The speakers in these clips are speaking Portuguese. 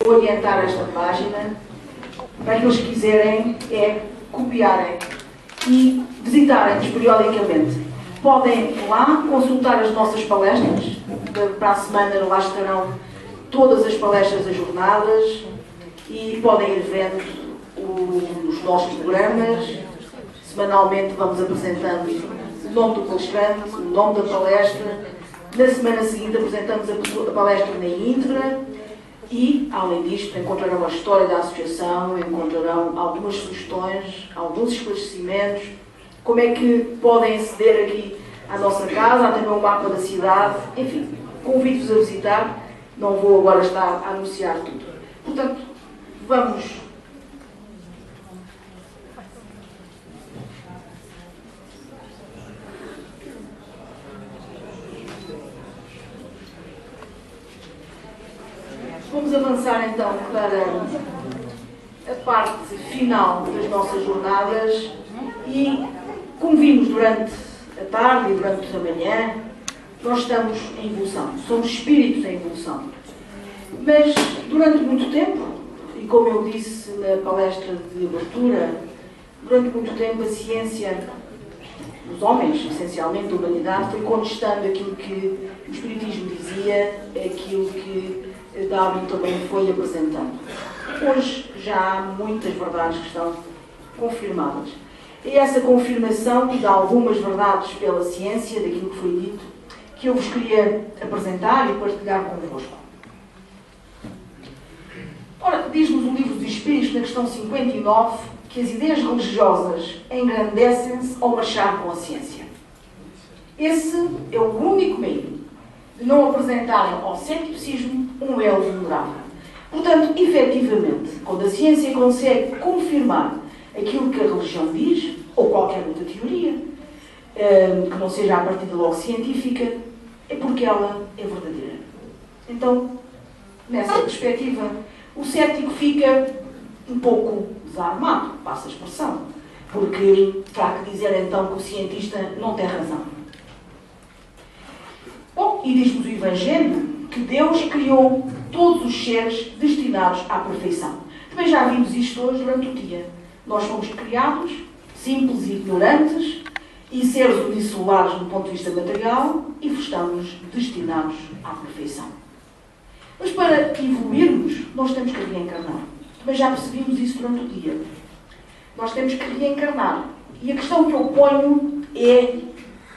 orientar esta página para aqueles que quiserem copiarem e visitarem-nos periodicamente. Podem lá consultar as nossas palestras. Para a semana lá estarão todas as palestras das jornadas e podem ir vendo os nossos programas. Semanalmente vamos apresentando o nome do palestrante, o nome da palestra. Na semana seguinte apresentamos a palestra na íntegra e, além disto, encontrarão a história da associação, encontrarão algumas sugestões, alguns esclarecimentos, como é que podem aceder aqui à nossa casa, há também um mapa da cidade, enfim, convido-vos a visitar, não vou agora estar a anunciar tudo. Portanto, vamos avançar então para a parte final das nossas jornadas e, como vimos durante a tarde e durante a manhã, nós estamos em evolução, somos espíritos em evolução. Mas durante muito tempo, e como eu disse na palestra de abertura, durante muito tempo a ciência, os homens, essencialmente a humanidade, foi contestando aquilo que o espiritismo dizia, aquilo que Darwin também foi apresentando. Hoje já há muitas verdades que estão confirmadas. É essa confirmação de algumas verdades pela ciência, daquilo que foi dito, que eu vos queria apresentar e partilhar convosco. Ora, diz-nos o Livro dos Espíritos, na questão 59, que as ideias religiosas engrandecem-se ao marchar com a ciência. Esse é o único meio de não apresentarem ao cepticismo um elo vulnerável. Portanto, efetivamente, quando a ciência consegue confirmar aquilo que a religião diz, ou qualquer outra teoria, que não seja a partir de logo científica, é porque ela é verdadeira. Então, nessa perspectiva, o cético fica um pouco desarmado, passa a expressão, porque terá que dizer então que o cientista não tem razão. Bom, e diz-nos o Evangelho que Deus criou todos os seres destinados à perfeição. Também já vimos isto hoje durante o dia. Nós fomos criados, simples e ignorantes, e seres unicelulares do ponto de vista material, e estamos destinados à perfeição. Mas para evoluirmos, nós temos que reencarnar. Também já percebemos isso durante o dia. Nós temos que reencarnar. E a questão que eu ponho é: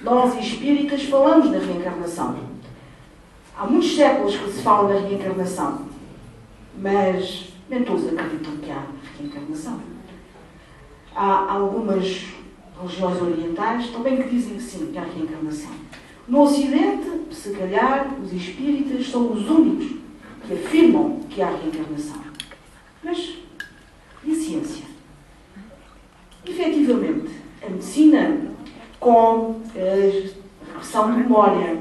nós espíritas falamos na reencarnação. Há muitos séculos que se fala na reencarnação, mas nem todos acreditam que há reencarnação. Há algumas religiões orientais também que dizem que sim, que há reencarnação. No Ocidente, se calhar, os espíritas são os únicos que afirmam que há reencarnação. Mas, e a ciência? Efetivamente, a medicina, com a regressão de memória,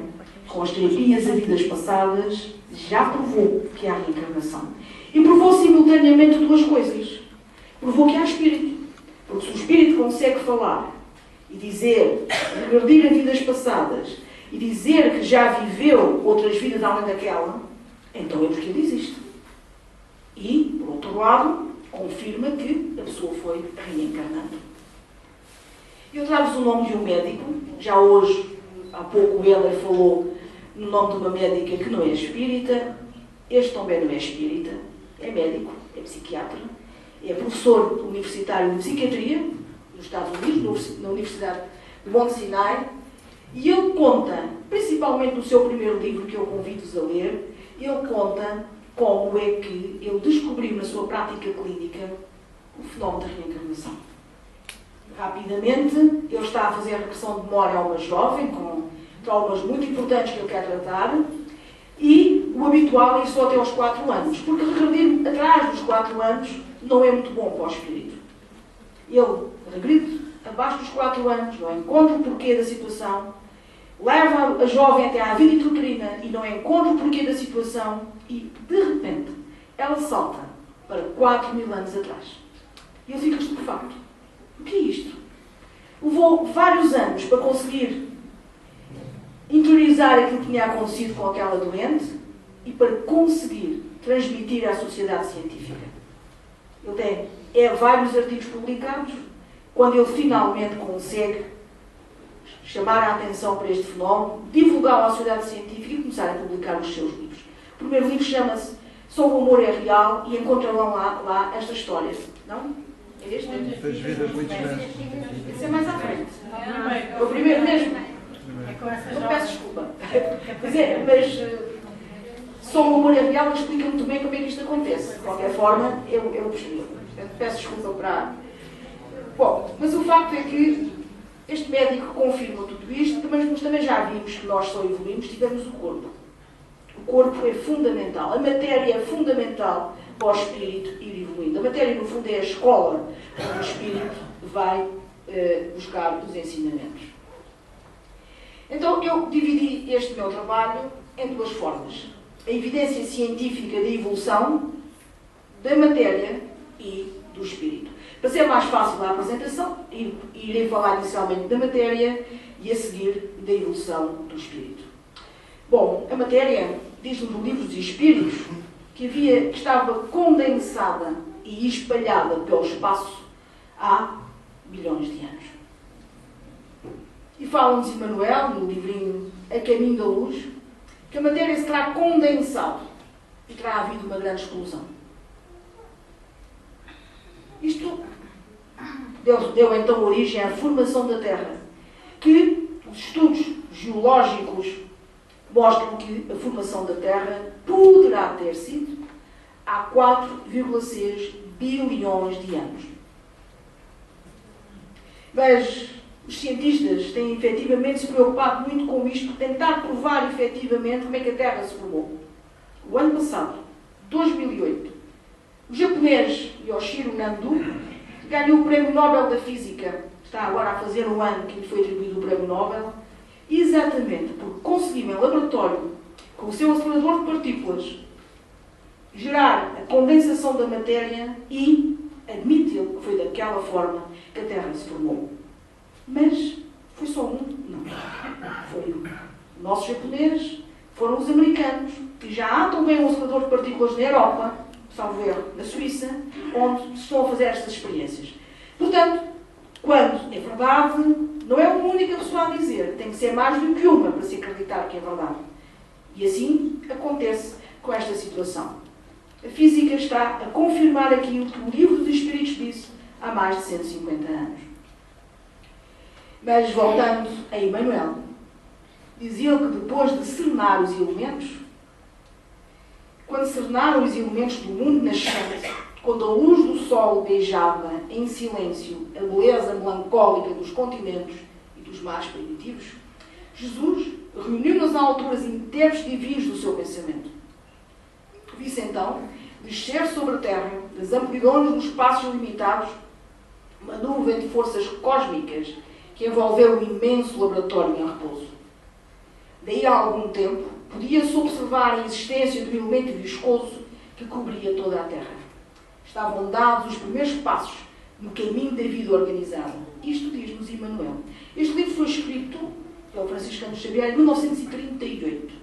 com as terapias a vidas passadas, já provou que há reencarnação. E provou simultaneamente duas coisas. Provou que há espírito. Porque se o espírito consegue falar e dizer, regredir a vidas passadas e dizer que já viveu outras vidas além daquela, então é porque ele existe. E, por outro lado, confirma que a pessoa foi reencarnando. Eu trago-vos o nome de um médico. Já hoje, há pouco, o Heller falou no nome de uma médica que não é espírita. Este também não é espírita, é médico, é psiquiatra, é professor universitário de psiquiatria nos Estados Unidos, na Universidade de Mount Sinai, e ele conta, principalmente no seu primeiro livro, que eu convido-vos a ler, ele conta como é que ele descobriu na sua prática clínica o fenómeno da reencarnação. Rapidamente, ele está a fazer a regressão de memória a uma jovem com traumas muito importantes que ele quer tratar, e o habitual é isso até aos 4 anos, porque regredir atrás dos 4 anos não é muito bom para o espírito. Ele regride abaixo dos 4 anos, não encontra o porquê da situação, leva a jovem até à vida intrauterina e não encontra o porquê da situação, e, de repente, ela salta para 4.000 anos atrás. E ele fica estupefacto. O que é isto? Levou vários anos para conseguir interiorizar aquilo que tinha acontecido com aquela doente e para conseguir transmitir à sociedade científica. Ele tem vários artigos publicados, quando ele finalmente consegue chamar a atenção para este fenómeno, divulgá-lo à sociedade científica e começar a publicar os seus livros. O primeiro livro chama-se Só o Amor é Real e encontrarão lá esta história. Não? É este? Das vidas muito Esse é mais à frente. É o primeiro mesmo. Eu peço desculpa. Mas Só o Amor é Real explica muito bem como é que isto acontece. De qualquer forma, eu percebi. Peço desculpa para... Bom, mas o facto é que este médico confirma tudo isto, mas também já vimos que nós só evoluímos, tivemos o corpo. O corpo é fundamental, a matéria é fundamental para o espírito ir evoluindo. A matéria, no fundo, é a escola onde o espírito vai buscar os ensinamentos. Então, eu dividi este meu trabalho em duas formas. A evidência científica da evolução da matéria e do espírito. Para ser mais fácil a apresentação, irei falar inicialmente da matéria e a seguir da evolução do espírito. Bom, a matéria diz-nos no livro dos Espíritos que estava condensada e espalhada pelo espaço há bilhões de anos. E fala-nos Emmanuel, no livrinho A Caminho da Luz, que a matéria se terá condensado e terá havido uma grande explosão. Isto deu então origem à formação da Terra, que os estudos geológicos mostram que a formação da Terra poderá ter sido há 4,6 bilhões de anos. Mas os cientistas têm efetivamente se preocupado muito com isto, tentar provar efetivamente como é que a Terra se formou. O ano passado, 2008, o japonês Yoshiro Nandu ganhou o Prémio Nobel da Física. Está agora a fazer um ano que lhe foi atribuído o Prémio Nobel, exatamente porque conseguiu em laboratório, com o seu acelerador de partículas, gerar a condensação da matéria e admitiu que foi daquela forma que a Terra se formou. Mas foi só um? Não. Foi o nosso japonês, foram os americanos, que já há também um acelerador de partículas na Europa, salvo erro, na Suíça, onde se estão a fazer estas experiências. Portanto, quando é verdade, não é uma única pessoa a dizer, tem que ser mais do que uma para se acreditar que é verdade. E assim acontece com esta situação. A física está a confirmar aquilo que o Livro dos Espíritos disse há mais de 150 anos. Mas voltando a Emmanuel, dizia que depois de serenar os elementos, quando serenaram os elementos do mundo nascente, quando a luz do sol beijava em silêncio a beleza melancólica dos continentes e dos mares primitivos, Jesus reuniu nas alturas inteiros divinos do seu pensamento. Visse então descer sobre a terra, das amplidões dos espaços ilimitados, uma nuvem de forças cósmicas que envolveu o imenso laboratório em repouso. Daí a algum tempo, podia-se observar a existência do elemento viscoso que cobria toda a Terra. Estavam dados os primeiros passos no caminho da vida organizada. Isto diz-nos Emmanuel. Este livro foi escrito pelo Franciscano Xavier em 1938.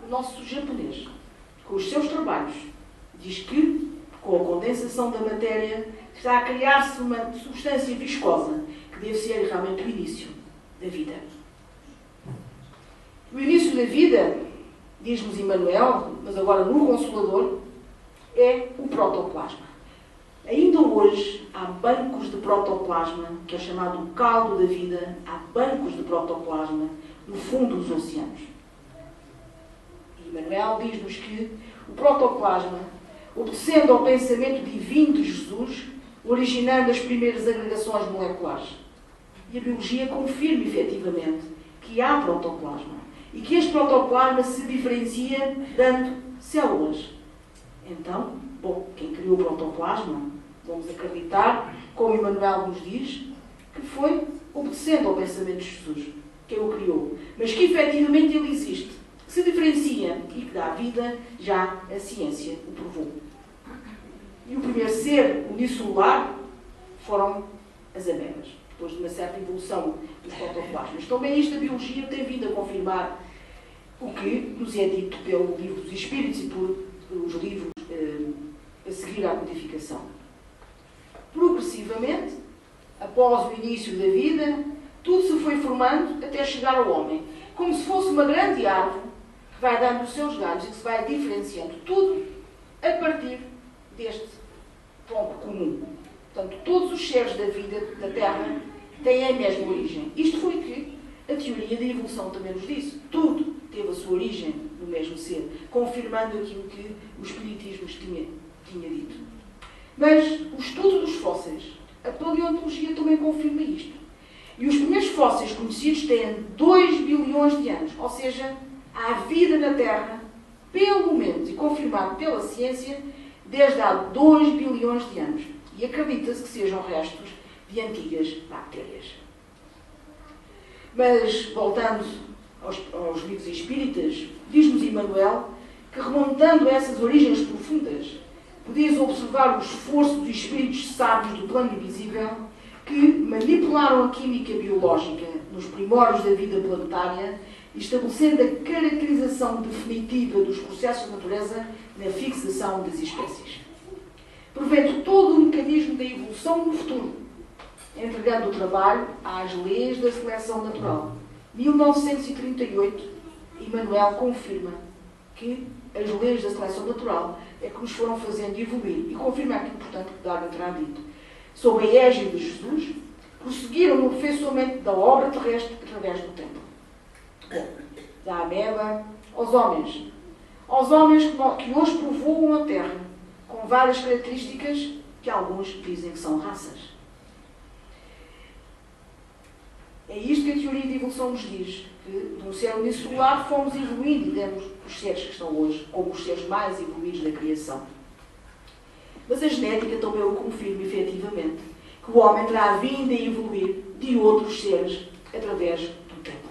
O nosso japonês, com os seus trabalhos, diz que, com a condensação da matéria, está a criar-se uma substância viscosa, que deve ser realmente o início da vida. O início da vida, diz-nos Emmanuel, mas agora no Consolador, é o protoplasma. Ainda hoje há bancos de protoplasma, que é chamado caldo da vida, há bancos de protoplasma no fundo dos oceanos. E Emmanuel diz-nos que o protoplasma, obedecendo ao pensamento divino de Jesus, originando as primeiras agregações moleculares. E a biologia confirma efetivamente que há protoplasma e que este protoplasma se diferencia dando células. Então, bom, quem criou o protoplasma, vamos acreditar, como Emmanuel nos diz, que foi obedecendo ao pensamento de Jesus, quem o criou, mas que efetivamente ele existe, que se diferencia e que dá vida, já a ciência o provou. E o primeiro ser unicelular foram as amebas, depois de uma certa evolução dos protoplasmas. Também isto a biologia tem vindo a confirmar o que nos é dito pelo Livro dos Espíritos e por os livros a seguir à codificação. Progressivamente, após o início da vida, tudo se foi formando até chegar ao homem, como se fosse uma grande árvore que vai dando os seus galhos e que se vai diferenciando. Tudo a partir deste tronco comum. Portanto, todos os seres da vida, da Terra, têm a mesma origem. Isto foi que a teoria da evolução também nos disse. Tudo teve a sua origem no mesmo ser, confirmando aquilo que o Espiritismo tinha dito. Mas o estudo dos fósseis, a paleontologia também confirma isto. E os primeiros fósseis conhecidos têm 2 bilhões de anos, ou seja, há vida na Terra, pelo menos, e confirmado pela ciência, desde há 2 bilhões de anos. E acredita-se que sejam restos de antigas bactérias. Mas, voltando aos livros espíritas, diz-nos Emmanuel que, remontando a essas origens profundas, podias observar o esforço dos espíritos sábios do plano invisível que manipularam a química biológica nos primórdios da vida planetária, estabelecendo a caracterização definitiva dos processos da natureza na fixação das espécies. Prevendo todo o mecanismo da evolução no futuro, entregando o trabalho às leis da seleção natural. 1938, Emmanuel confirma que as leis da seleção natural é que nos foram fazendo evoluir e confirma aquilo, portanto, que Darwin terá dito. Sob a égide de Jesus, prosseguiram no aperfeiçoamento da obra terrestre através do tempo. Bom, da ameba aos homens que hoje povoam a Terra, com várias características que alguns dizem que são raças. É isto que a teoria de evolução nos diz, que de um ser unicelular fomos evoluindo e demos os seres que estão hoje como os seres mais evoluídos da criação. Mas a genética também o confirma efetivamente, que o homem terá vindo a evoluir de outros seres através do tempo.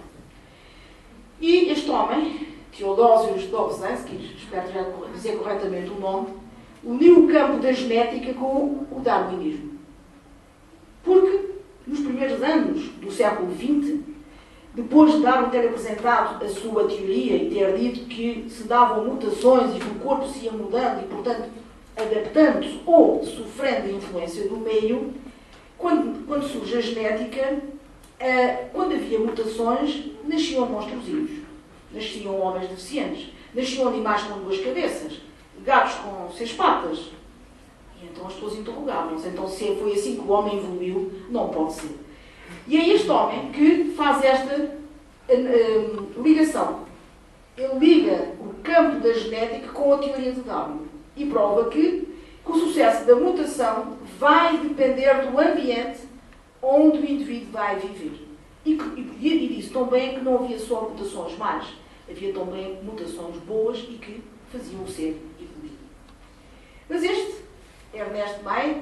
E este homem, Theodosius Dobzhansky, espero já dizer corretamente o nome, uniu o campo da genética com o darwinismo. Porque nos primeiros anos do século XX, depois de Darwin ter apresentado a sua teoria e ter dito que se davam mutações e que o corpo se ia mudando e, portanto, adaptando-se ou sofrendo a influência do meio, quando surge a genética, quando havia mutações, nasciam monstruozinhos, nasciam homens deficientes, nasciam animais com 2 cabeças, gatos com 6 patas. E então as pessoas interrogavam-se, então se foi assim que o homem evoluiu, não pode ser. E é este homem que faz esta ligação. Ele liga o campo da genética com a teoria de Darwin e prova que o sucesso da mutação vai depender do ambiente onde o indivíduo vai viver. E disse também que não havia só mutações más, havia também mutações boas e que faziam o ser evoluir. Mas este Ernest Mayr,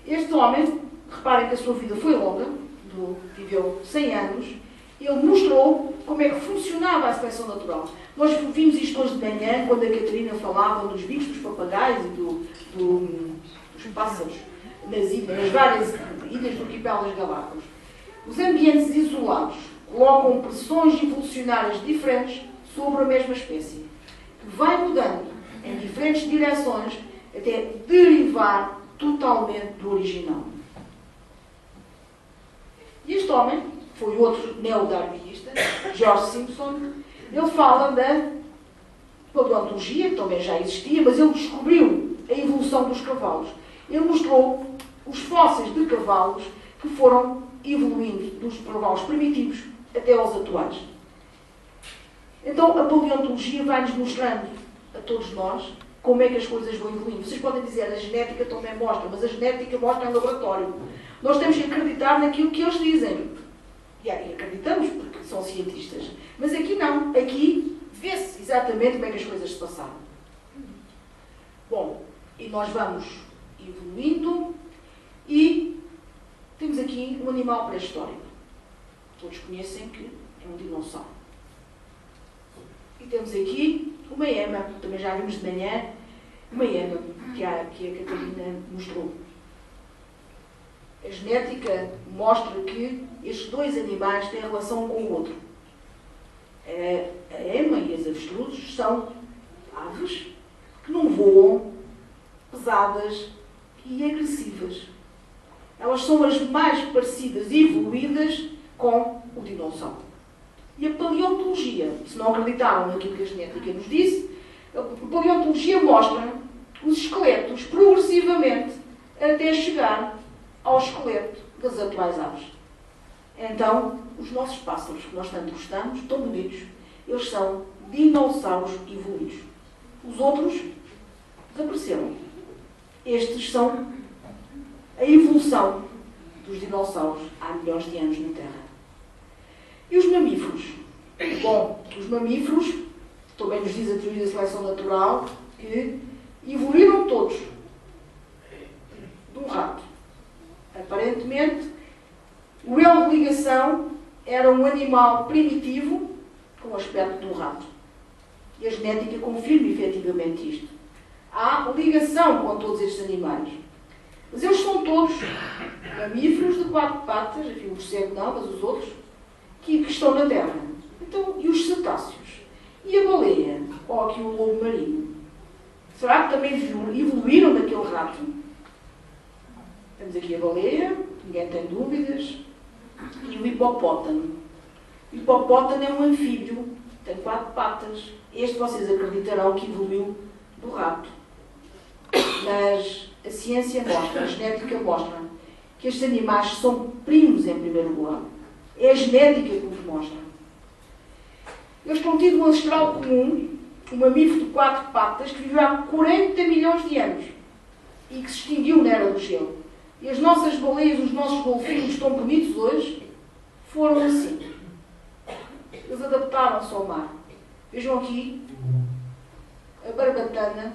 este homem, reparem que a sua vida foi longa, viveu 100 anos, ele mostrou como é que funcionava a seleção natural. Nós vimos isto hoje de manhã, quando a Catarina falava dos bicos, dos papagaios e dos pássaros, nas várias ilhas do arquipélago Galápagos. Os ambientes isolados colocam pressões evolucionárias diferentes sobre a mesma espécie, que vai mudando em diferentes direções até derivar totalmente do original. E este homem, foi outro neodarwinista, George Simpson, ele fala da paleontologia, que também já existia, mas ele descobriu a evolução dos cavalos. Ele mostrou os fósseis de cavalos que foram evoluindo dos cavalos primitivos até aos atuais. Então a paleontologia vai-nos mostrando a todos nós como é que as coisas vão evoluindo. Vocês podem dizer, a genética também mostra, mas a genética mostra em laboratório. Nós temos que acreditar naquilo que eles dizem. E acreditamos porque são cientistas. Mas aqui não. Aqui vê-se exatamente como é que as coisas se passaram. Bom, e nós vamos evoluindo e temos aqui um animal pré-histórico. Todos conhecem que é um dinossauro. E temos aqui uma ema, também já vimos de manhã, uma ema que a Catarina mostrou. A genética mostra que estes 2 animais têm relação com o outro. A A ema e as avestruzes são aves que não voam, pesadas e agressivas. Elas são as mais parecidas e evoluídas com o dinossauro. E a paleontologia, se não acreditaram naquilo que a genética nos disse, a paleontologia mostra os esqueletos progressivamente até chegar ao esqueleto das atuais aves. Então, os nossos pássaros, que nós tanto gostamos, tão bonitos, eles são dinossauros evoluídos. Os outros desapareceram. Estes são a evolução dos dinossauros há milhões de anos na Terra. E os mamíferos? Bom, os mamíferos, também nos diz a teoria da seleção natural, que evoluíram todos de um rato. Aparentemente, o elo de ligação era um animal primitivo com o aspecto de um rato. E a genética confirma efetivamente isto. Há ligação com todos estes animais. Mas eles são todos mamíferos de 4 patas, enfim, o morcego não, mas os outros, que estão na Terra. Então, e os cetáceos? E a baleia? Ou aqui o lobo marinho? Será que também evoluíram daquele rato? Temos aqui a baleia, ninguém tem dúvidas. E o hipopótamo. O hipopótamo é um anfíbio, tem 4 patas. Este vocês acreditarão que evoluiu do rato. Mas a ciência mostra, a genética mostra, que estes animais são primos em primeiro lugar. É a genética que nos mostra. Eles estão tido um ancestral comum, um mamífero de 4 patas, que viveu há 40 milhões de anos e que se extinguiu na Era do Gelo. E as nossas baleias, os nossos golfinhos tão bonitos hoje, foram assim. Eles adaptaram-se ao mar. Vejam aqui a barbatana,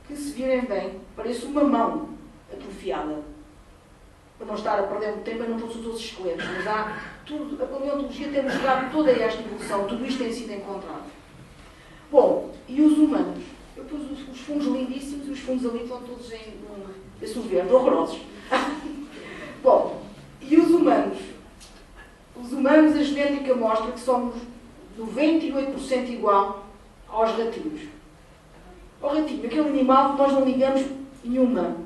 que se virem bem, parece uma mão atrofiada. Para não estar a perder muito tempo, eu não trouxe todos os esqueletos, mas há tudo, a paleontologia tem mostrado toda esta evolução, tudo isto tem sido encontrado. Bom, e os humanos? Eu pus os fundos lindíssimos e os fundos ali estão todos em verde, horrorosos. Bom, e os humanos? Os humanos, a genética mostra que somos 98% igual aos ratinhos. Ao ratinho, aquele animal que nós não ligamos nenhuma.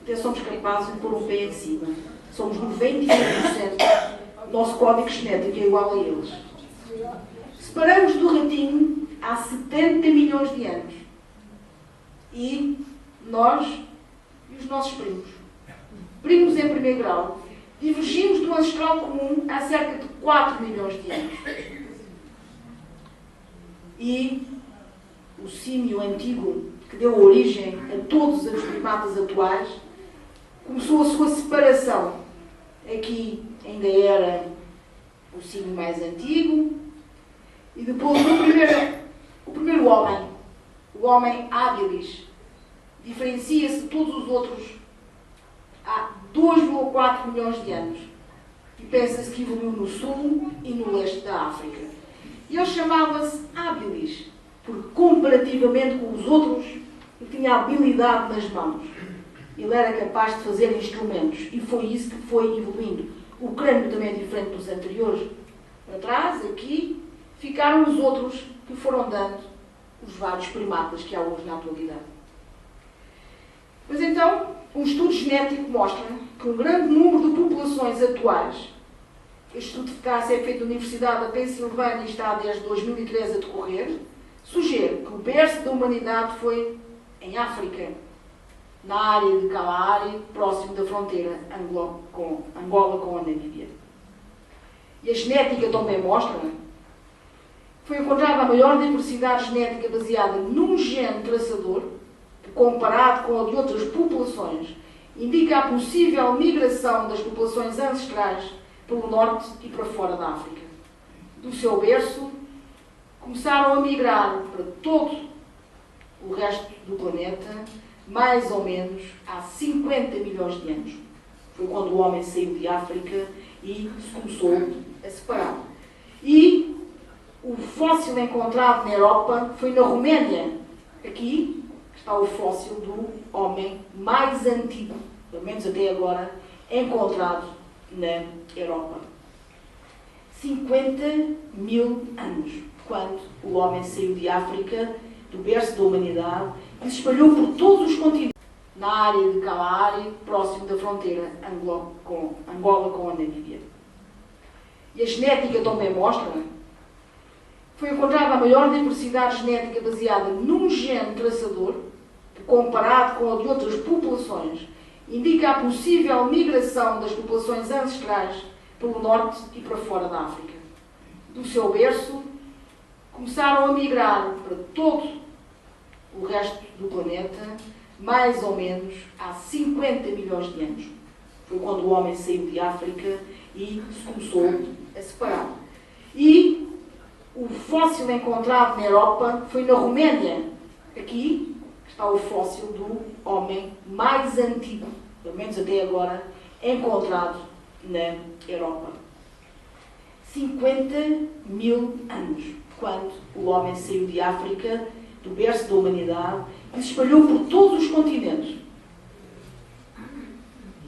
Até somos capazes de pôr um pé em cima. Somos 98%. O nosso código genético é igual a eles. Separamos do ratinho há 70 milhões de anos. E nós e os nossos primos. Primos em primeiro grau. Divergimos do ancestral comum há cerca de 4 milhões de anos. E o símio antigo, que deu origem a todos os primatas atuais, começou a sua separação. Aqui ainda era o símio mais antigo, e depois o primeiro homem, o homem habilis, diferencia-se de todos os outros há 2,4 milhões de anos. E pensa-se que evoluiu no sul e no leste da África. E ele chamava-se habilis, porque comparativamente com os outros, ele tinha habilidade nas mãos. Ele era capaz de fazer instrumentos. E foi isso que foi evoluindo. O crânio também é diferente dos anteriores. Para trás, aqui, ficaram os outros que foram dando os vários primatas que há hoje na atualidade. Mas então, um estudo genético mostra que um grande número de populações atuais, este estudo de eficácia é feito na Universidade da Pensilvânia e está desde 2013 a decorrer, sugere que o berço da humanidade foi em África, na área de Kalahari, próximo da fronteira Angola com a Namíbia. E a genética também mostra que foi encontrada a maior diversidade genética baseada num gene traçador, que, comparado com a de outras populações, indica a possível migração das populações ancestrais pelo norte e para fora da África. Do seu berço, começaram a migrar para todo o resto do planeta, mais ou menos há 50 milhões de anos. Foi quando o homem saiu de África e se começou a separar. E o fóssil encontrado na Europa foi na Roménia. Aqui está o fóssil do homem mais antigo, pelo menos até agora, encontrado na Europa. 50 mil anos. quando o homem saiu de África, do berço da humanidade, e se espalhou por todos os continentes, na área de Kalahari, próximo da fronteira Angola com a Namíbia. E a genética também mostra, foi encontrada a maior diversidade genética baseada num gene traçador, que, comparado com a de outras populações, indica a possível migração das populações ancestrais pelo norte e para fora da África. Do seu berço, começaram a migrar para todo o resto do planeta, mais ou menos há 50 milhões de anos. Foi quando o homem saiu de África e se começou a separar. E o fóssil encontrado na Europa foi na Roménia. Aqui está o fóssil do homem mais antigo, pelo menos até agora, encontrado na Europa. 50 mil anos, quando o homem saiu de África, do berço da humanidade, e se espalhou por todos os continentes.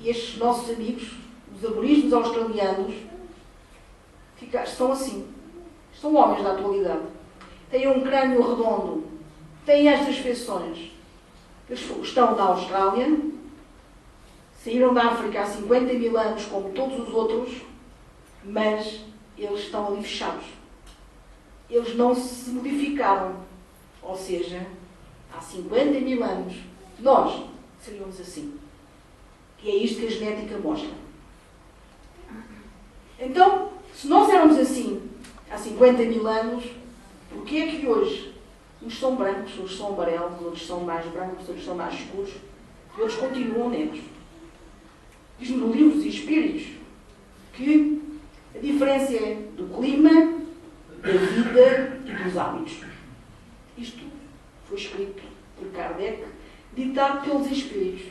E estes nossos amigos, os aborígenes australianos, são assim. São homens da atualidade. Têm um crânio redondo, têm estas feições. Eles estão na Austrália, saíram da África há 50 mil anos, como todos os outros, mas eles estão ali fechados. Eles não se modificaram. Ou seja, há 50 mil anos, nós seríamos assim. E é isto que a genética mostra. Então, se nós éramos assim há 50 mil anos, porquê é que hoje uns são brancos, outros são amarelos, outros são mais brancos, outros são mais escuros, e outros continuam negros? Diz-me no livro dos Espíritos que a diferença é do clima, da vida e dos hábitos. Isto foi escrito por Kardec, ditado pelos Espíritos.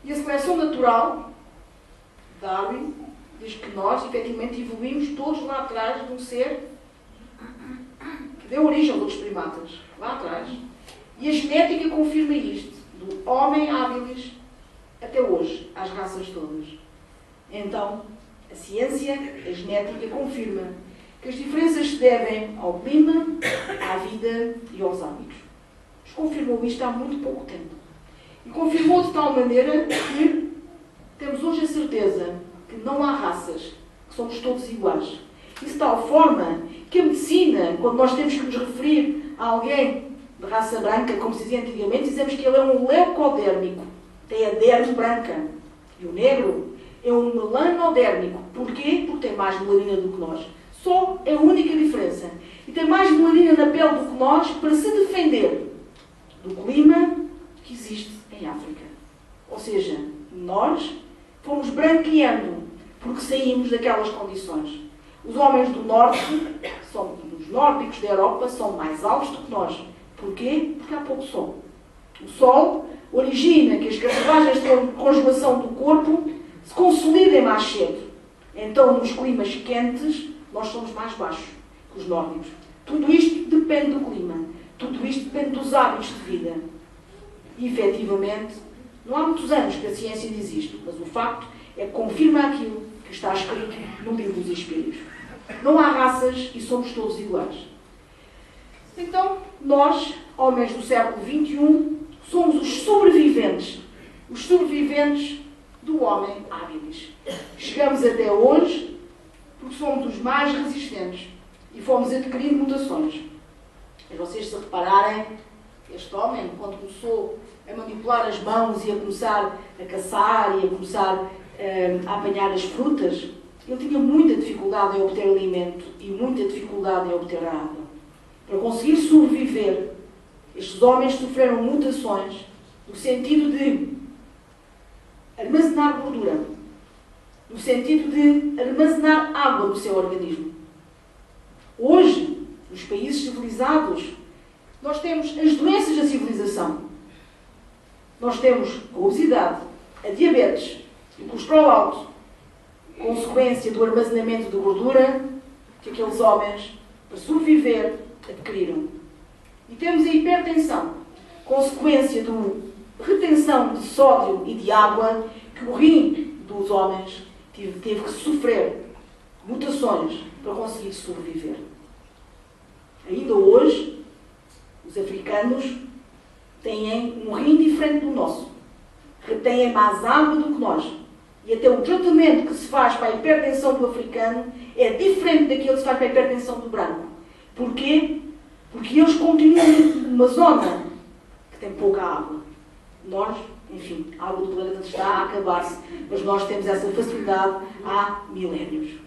E a seleção natural, Darwin, diz que nós, efetivamente, evoluímos todos lá atrás de um ser que deu origem aos outros primatas, lá atrás. E a genética confirma isto, do homem habilis até hoje, às raças todas. Então, a ciência, a genética, confirma que as diferenças se devem ao clima, à vida e aos hábitos. Nos confirmou isto há muito pouco tempo. E confirmou de tal maneira que temos hoje a certeza que não há raças, que somos todos iguais. E de tal forma que a medicina, quando nós temos que nos referir a alguém de raça branca, como se dizia antigamente, dizemos que ele é um leucodérmico, tem a derme branca. E o negro é um melanodérmico. Porquê? Porque tem mais melanina do que nós. Só é a única diferença. E tem mais melanina na pele do que nós para se defender do clima que existe em África. Ou seja, nós fomos branqueando porque saímos daquelas condições. Os homens do norte, os nórdicos da Europa, são mais altos do que nós. Porquê? Porque há pouco sol. O sol origina que as carruagens de congelação do corpo se consolidem mais cedo. Então, nos climas quentes, nós somos mais baixos que os nórdicos. Tudo isto depende do clima. Tudo isto depende dos hábitos de vida. E, efetivamente, não há muitos anos que a ciência diz isto, mas o facto é que confirma aquilo que está escrito no livro dos Espíritos. Não há raças e somos todos iguais. Então, nós, homens do século XXI, somos os sobreviventes do homem habilis. Chegamos até hoje porque somos os mais resistentes e fomos adquirindo mutações. Mas vocês, se repararem, este homem, quando começou a manipular as mãos e a começar a caçar e a começar a apanhar as frutas, ele tinha muita dificuldade em obter alimento e muita dificuldade em obter a água. Para conseguir sobreviver, estes homens sofreram mutações no sentido de armazenar gordura, no sentido de armazenar água no seu organismo. Hoje, nos países civilizados, nós temos as doenças da civilização. Nós temos a obesidade, a diabetes, o colesterol alto, consequência do armazenamento de gordura que aqueles homens, para sobreviver, adquiriram. E temos a hipertensão, consequência da retenção de sódio e de água que o rim dos homens teve que sofrer mutações para conseguir sobreviver. Ainda hoje, os africanos têm um rim diferente do nosso, retêm mais água do que nós. E até o tratamento que se faz para a hipertensão do africano é diferente daquele que se faz para a hipertensão do branco. Porquê? Porque eles continuam numa zona que tem pouca água. Nós, enfim, a água do planeta está a acabar-se, mas nós temos essa facilidade há milénios.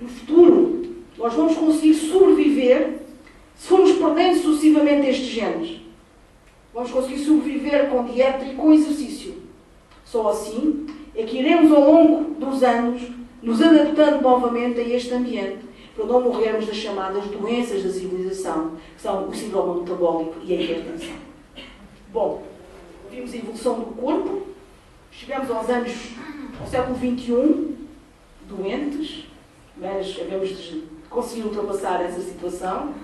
No futuro, nós vamos conseguir sobreviver se formos perdendo sucessivamente estes genes. Vamos conseguir sobreviver com dieta e com exercício. Só assim é que iremos ao longo dos anos nos adaptando novamente a este ambiente para não morrermos das chamadas doenças da civilização, que são o síndrome metabólico e a hipertensão. Bom, vimos a evolução do corpo, chegamos ao século XXI, doentes, mas acabamos de conseguir ultrapassar essa situação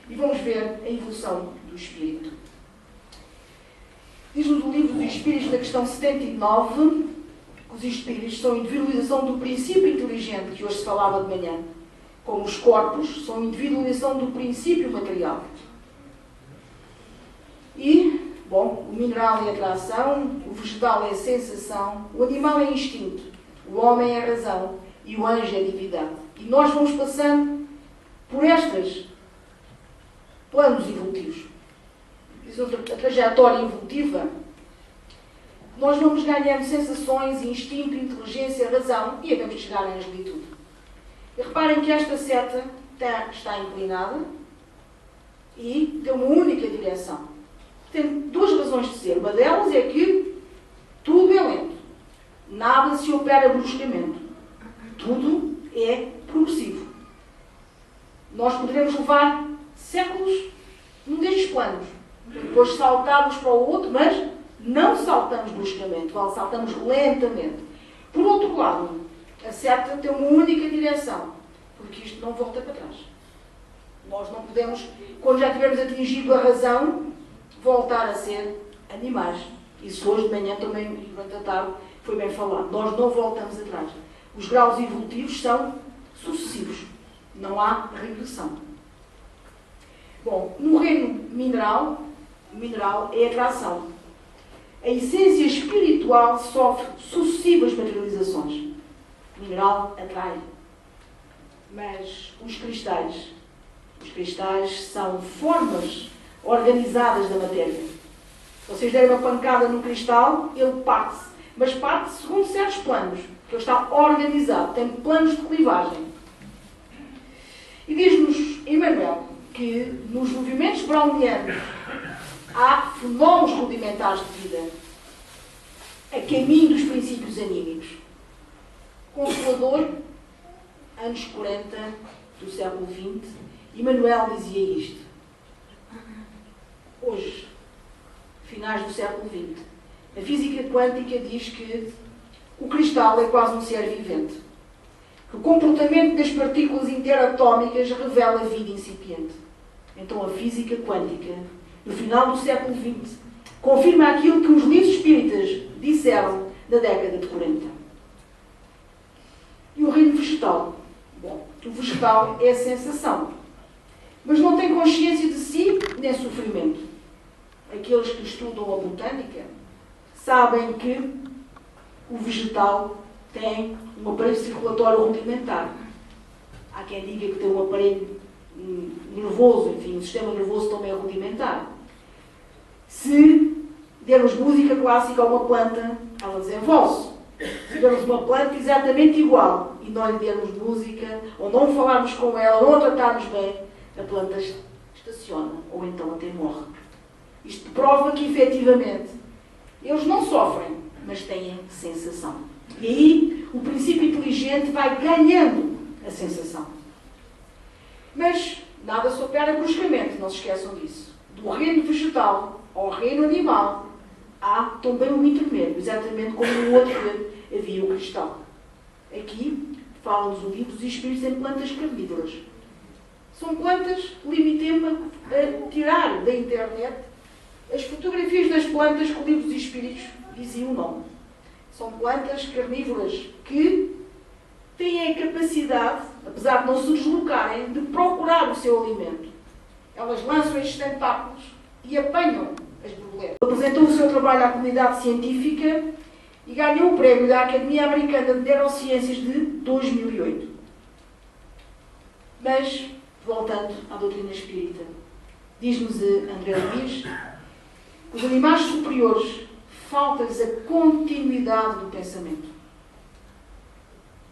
e vamos ver a evolução do espírito. Diz-nos o livro dos Espíritos, na questão 79, que os espíritos são a individualização do princípio inteligente, que hoje se falava de manhã, como os corpos são a individualização do princípio material. E, bom, o mineral é atração, o vegetal é sensação, o animal é instinto, o homem é razão e o anjo é divindade. E nós vamos passando por estes planos evolutivos. A trajetória evolutiva, nós vamos ganhando sensações, instinto, inteligência, razão e havemos de chegar à angelitude. E reparem que esta seta está inclinada e tem uma única direção. Tem duas razões de ser. Uma delas é que tudo é lento. Nada se opera bruscamente. Tudo é progressivo. Nós poderemos levar séculos num destes planos. Depois saltarmos para o outro, mas não saltamos bruscamente, saltamos lentamente. Por outro lado, a seta tem uma única direção, porque isto não volta para trás. Nós não podemos, quando já tivermos atingido a razão, voltar a ser animais. Isso hoje de manhã também, durante a tarde, foi bem falado. Nós não voltamos atrás. Os graus evolutivos são sucessivos. Não há regressão. Bom, no reino mineral, o mineral é atração. A essência espiritual sofre sucessivas materializações. O mineral atrai. Mas os cristais são formas organizadas da matéria. Se vocês derem uma pancada no cristal, ele parte-se. Mas parte-se segundo certos planos, porque ele está organizado, tem planos de clivagem. E diz-nos Emmanuel que nos movimentos brownianos há fenómenos rudimentares de vida a caminho dos princípios anímicos. Consolador, anos 40 do século XX, Emmanuel dizia isto. Hoje, finais do século XX, a física quântica diz que o cristal é quase um ser vivente. Que o comportamento das partículas interatómicas revela a vida incipiente. Então a física quântica, no final do século XX, confirma aquilo que os livros espíritas disseram na década de 40. E o reino vegetal? Bom, o vegetal é a sensação, mas não tem consciência de si nem sofrimento. Aqueles que estudam a botânica sabem que o vegetal tem um aparelho circulatório rudimentar. Há quem diga que tem um aparelho nervoso, enfim, o sistema nervoso também é rudimentar. Se dermos música clássica a uma planta, ela desenvolve-se. Se dermos uma planta exatamente igual e não lhe dermos música, ou não falarmos com ela, ou não a tratarmos bem, a planta estaciona, ou então até morre. Isto prova que, efetivamente, eles não sofrem, mas têm sensação. E aí, o princípio inteligente vai ganhando a sensação. Mas nada se opera bruscamente, não se esqueçam disso. Do reino vegetal ao reino animal, há também um intermédio, exatamente como no outro reino havia o cristal. Aqui, falam-nos o livro dos Espíritos em plantas carnívoras. São plantas, limitei-me a tirar da internet as fotografias das plantas que o livro dos Espíritos dizia o nome. São plantas carnívoras que têm a capacidade, apesar de não se deslocarem, de procurar o seu alimento. Elas lançam estes tentáculos e apanham as borboletas. Apresentou o seu trabalho à comunidade científica e ganhou o prémio da Academia Americana de Neurociências de 2008. Mas, voltando à doutrina espírita, diz-nos André Luiz, os animais superiores falta-lhes a continuidade do pensamento.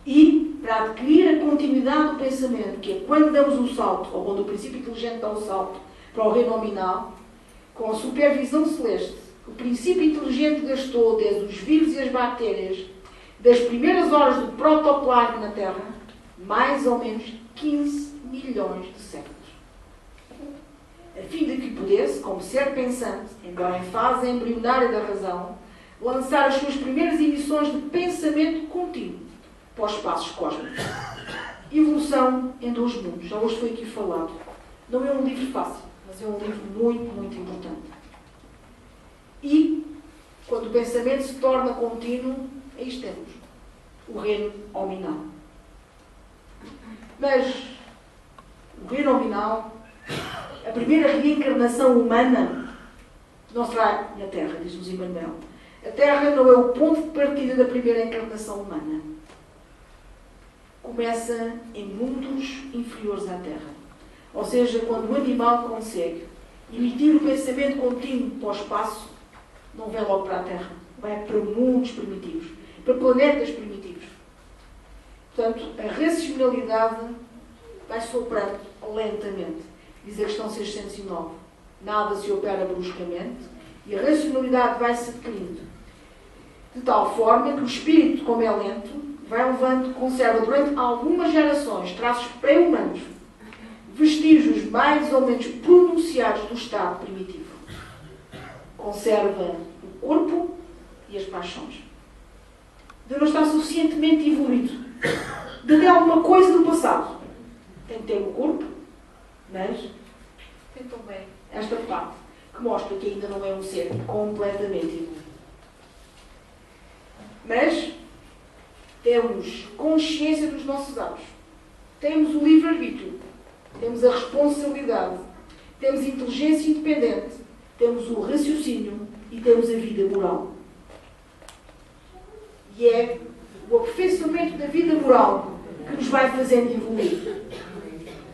E, para adquirir a continuidade do pensamento, que é quando damos um salto, ou quando o princípio inteligente dá um salto para o reino nominal, com a supervisão celeste, o princípio inteligente gastou desde os vírus e as bactérias, das primeiras horas do protoplasma na Terra, mais ou menos 15 milhões de séculos. A fim de que pudesse, como ser pensante, embora em fase embrionária da razão, lançar as suas primeiras emissões de pensamento contínuo para os espaços cósmicos. Evolução em 2 mundos. Já hoje foi aqui falado. Não é um livro fácil, mas é um livro muito, muito importante. E, quando o pensamento se torna contínuo, aí temos o reino nominal. Mas, o reino nominal, a primeira reencarnação humana, não será na Terra, diz-nos Emmanuel. A Terra não é o ponto de partida da primeira encarnação humana. Começa em mundos inferiores à Terra. Ou seja, quando o animal consegue emitir o pensamento contínuo para o espaço, não vai logo para a Terra. Vai para mundos primitivos, para planetas primitivos. Portanto, a racionalidade vai soprando lentamente. Diz a questão 609. Nada se opera bruscamente e a racionalidade vai-se adquirindo. De tal forma que o espírito, como é lento, vai levando, conserva durante algumas gerações traços pré-humanos, vestígios mais ou menos pronunciados do estado primitivo. Conserva o corpo e as paixões. De não estar suficientemente evoluído. De ter alguma coisa do passado. Tem que ter o corpo, mas tem também esta parte que mostra que ainda não é um ser completamente evoluído. Mas temos consciência dos nossos atos. Temos o livre-arbítrio. Temos a responsabilidade. Temos inteligência independente. Temos o raciocínio e temos a vida moral. E é o aperfeiçoamento da vida moral que nos vai fazendo evoluir.